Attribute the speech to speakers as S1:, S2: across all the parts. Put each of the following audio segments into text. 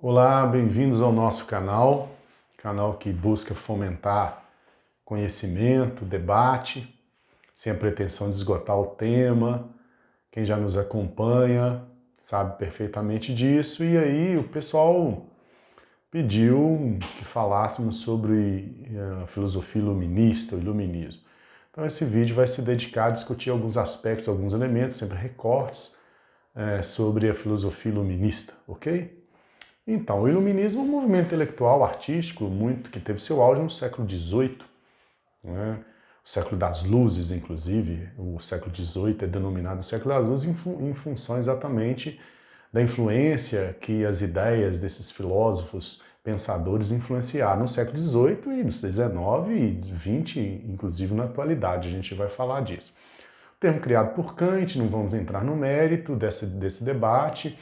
S1: Olá, bem-vindos ao nosso canal que busca fomentar conhecimento, debate, sem a pretensão de esgotar o tema. Quem já nos acompanha sabe perfeitamente disso, e aí o pessoal pediu que falássemos sobre a filosofia iluminista, o iluminismo. Então esse vídeo vai se dedicar a discutir alguns aspectos, alguns elementos, sempre recortes, sobre a filosofia iluminista, ok? Então, o iluminismo é um movimento intelectual, artístico, muito que teve seu auge no século XVIII, né? O século das luzes, inclusive. O século XVIII é denominado século das luzes em função exatamente da influência que as ideias desses filósofos, pensadores influenciaram no século XVIII e no XIX e XX, inclusive na atualidade. A gente vai falar disso. O termo criado por Kant, não vamos entrar no mérito desse debate.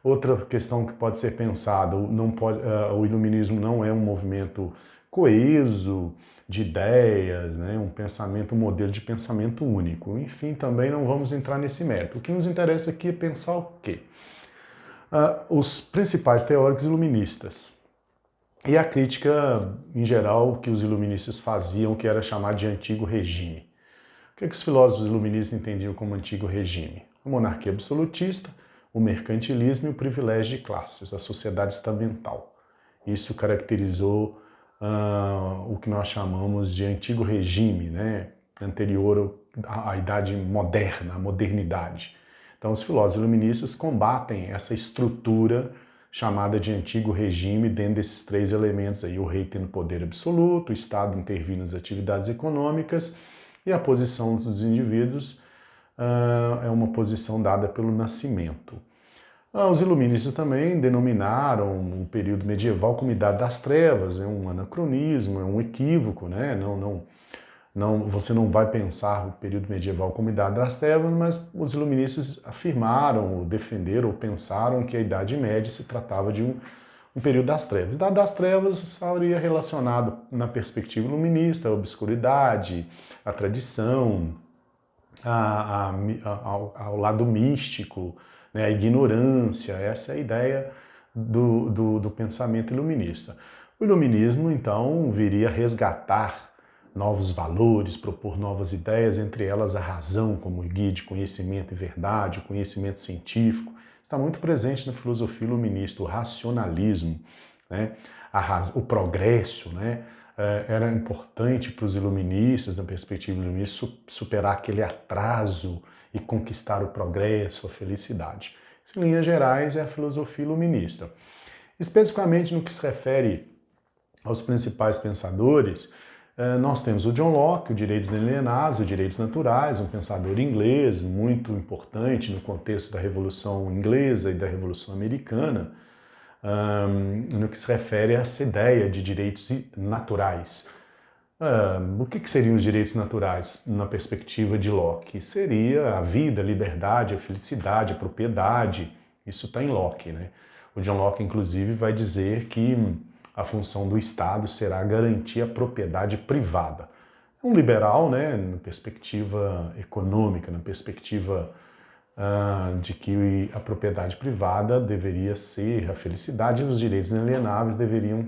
S1: Outra questão que pode ser pensada, o iluminismo não é um movimento coeso de ideias, né, um modelo de pensamento único. Enfim, também não vamos entrar nesse mérito. O que nos interessa aqui é pensar o quê? Os principais teóricos iluministas e a crítica, em geral, que os iluministas faziam, que era chamado de antigo regime. O que os filósofos iluministas entendiam como antigo regime? A monarquia absolutista, o mercantilismo e o privilégio de classes, a sociedade estamental. Isso caracterizou o que nós chamamos de antigo regime, né? Anterior à idade moderna, à modernidade. Então os filósofos iluministas combatem essa estrutura chamada de antigo regime dentro desses três elementos aí, o rei tendo poder absoluto, o Estado intervindo nas atividades econômicas e a posição dos indivíduos é uma posição dada pelo nascimento. Os iluministas também denominaram o período medieval como Idade das Trevas, é um anacronismo, é um equívoco, né? Você não vai pensar o período medieval como Idade das Trevas, mas os iluministas afirmaram, ou defenderam, ou pensaram que a Idade Média se tratava de um período das trevas. Idade das Trevas estaria relacionado na perspectiva iluminista, a obscuridade, a tradição, ao lado místico, né, a ignorância. Essa é a ideia do pensamento iluminista. O iluminismo, então, viria a resgatar novos valores, propor novas ideias, entre elas a razão como guia de conhecimento e verdade, o conhecimento científico. Está muito presente na filosofia iluminista, o racionalismo, né, o progresso, né? Era importante para os iluministas, na perspectiva iluminista, superar aquele atraso e conquistar o progresso, a felicidade. Isso, em linhas gerais, é a filosofia iluminista. Especificamente no que se refere aos principais pensadores, nós temos o John Locke, o Direitos Inalienáveis, os Direitos Naturais, um pensador inglês muito importante no contexto da Revolução Inglesa e da Revolução Americana, no que se refere a essa ideia de direitos naturais. O que seriam os direitos naturais na perspectiva de Locke? Seria a vida, a liberdade, a felicidade, a propriedade. Isso está em Locke, né? O John Locke, inclusive, vai dizer que a função do Estado será garantir a propriedade privada. É um liberal, né, na perspectiva econômica, na perspectiva de que a propriedade privada deveria ser a felicidade e os direitos inalienáveis deveriam,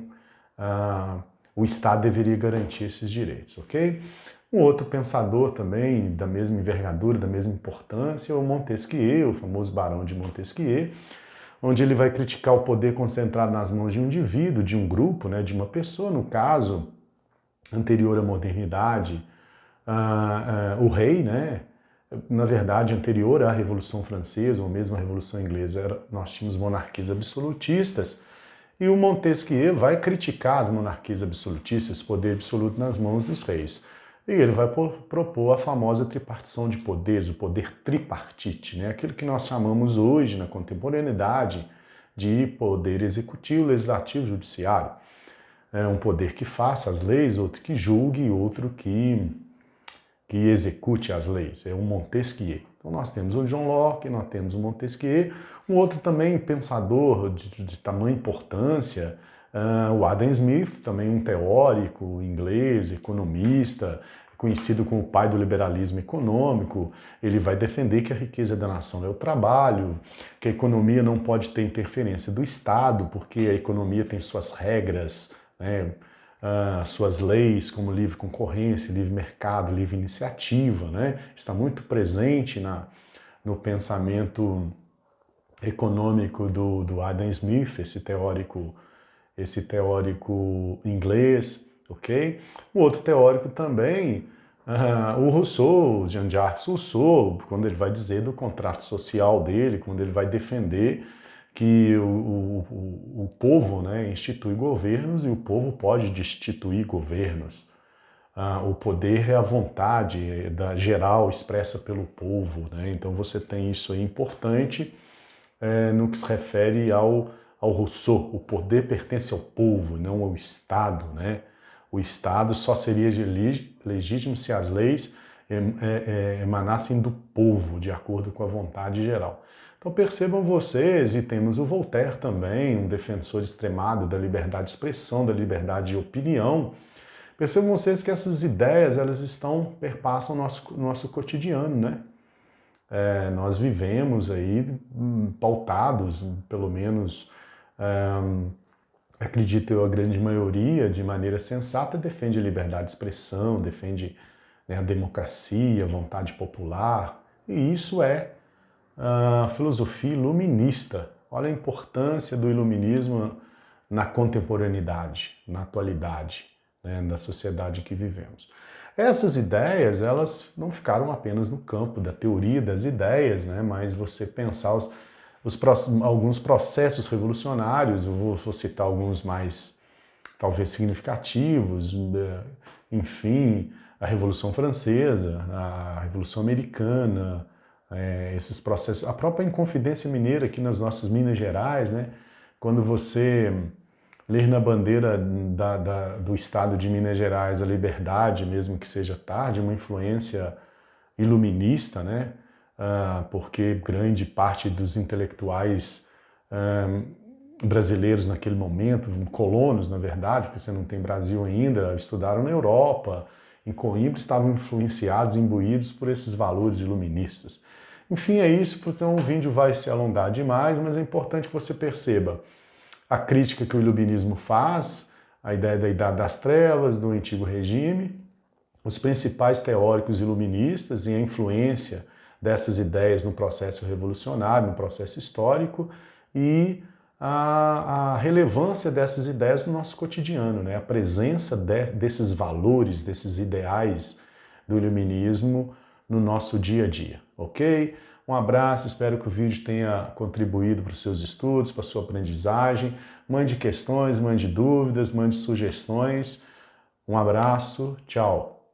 S1: o Estado deveria garantir esses direitos, ok? Um outro pensador também da mesma envergadura, da mesma importância, é o Montesquieu, o famoso Barão de Montesquieu, onde ele vai criticar o poder concentrado nas mãos de um indivíduo, de um grupo, né, de uma pessoa, no caso, anterior à modernidade, o rei, né? Na verdade, anterior à Revolução Francesa, ou mesmo à Revolução Inglesa, nós tínhamos monarquias absolutistas, e o Montesquieu vai criticar as monarquias absolutistas, esse poder absoluto nas mãos dos reis. E ele vai propor a famosa tripartição de poderes, o poder tripartite, né? Aquilo que nós chamamos hoje, na contemporaneidade, de poder executivo, legislativo e judiciário. É um poder que faça as leis, outro que julgue e outro que execute as leis. É o Montesquieu. Então nós temos o John Locke, nós temos o Montesquieu, um outro também pensador de tamanha importância, o Adam Smith, também um teórico inglês, economista, conhecido como o pai do liberalismo econômico. Ele vai defender que a riqueza da nação é o trabalho, que a economia não pode ter interferência do Estado, porque a economia tem suas regras, né, suas leis, como livre concorrência, livre mercado, livre iniciativa, né? Está muito presente no pensamento econômico do Adam Smith, esse teórico inglês, ok? O outro teórico também, o Rousseau, Jean-Jacques Rousseau, quando ele vai dizer do contrato social dele, quando ele vai defender que o povo, né, institui governos e o povo pode destituir governos. O poder é a vontade geral expressa pelo povo, né? Então você tem isso aí importante no que se refere ao Rousseau. O poder pertence ao povo, não ao Estado, né? O Estado só seria legítimo se as leis emanassem do povo, de acordo com a vontade geral. Então percebam vocês, e temos o Voltaire também, um defensor extremado da liberdade de expressão, da liberdade de opinião. Percebam vocês que essas ideias, elas perpassam o nosso cotidiano, né? Nós vivemos aí pautados, pelo menos, acredito eu, a grande maioria, de maneira sensata, defende a liberdade de expressão, defende, né, a democracia, a vontade popular, e isso é a filosofia iluminista. Olha a importância do iluminismo na contemporaneidade, na atualidade, né, da sociedade que vivemos. Essas ideias, elas não ficaram apenas no campo da teoria das ideias, né, mas você pensar alguns processos revolucionários, eu vou citar alguns mais, talvez, significativos, enfim, a Revolução Francesa, a Revolução Americana, esses processos, a própria Inconfidência Mineira aqui nas nossas Minas Gerais, né, quando você ler na bandeira do estado de Minas Gerais a liberdade, mesmo que seja tarde, uma influência iluminista, né? Porque grande parte dos intelectuais brasileiros naquele momento, colonos, na verdade, porque você não tem Brasil ainda, estudaram na Europa, em Coimbra, estavam influenciados, imbuídos por esses valores iluministas. Enfim, é isso, porque o vídeo vai se alongar demais, mas é importante que você perceba a crítica que o iluminismo faz, a ideia da Idade das Trevas, do Antigo Regime, os principais teóricos iluministas e a influência dessas ideias no processo revolucionário, no processo histórico, e a relevância dessas ideias no nosso cotidiano, né? A presença desses valores, desses ideais do iluminismo no nosso dia a dia, ok? Um abraço, espero que o vídeo tenha contribuído para os seus estudos, para a sua aprendizagem. Mande questões, mande dúvidas, mande sugestões. Um abraço, tchau!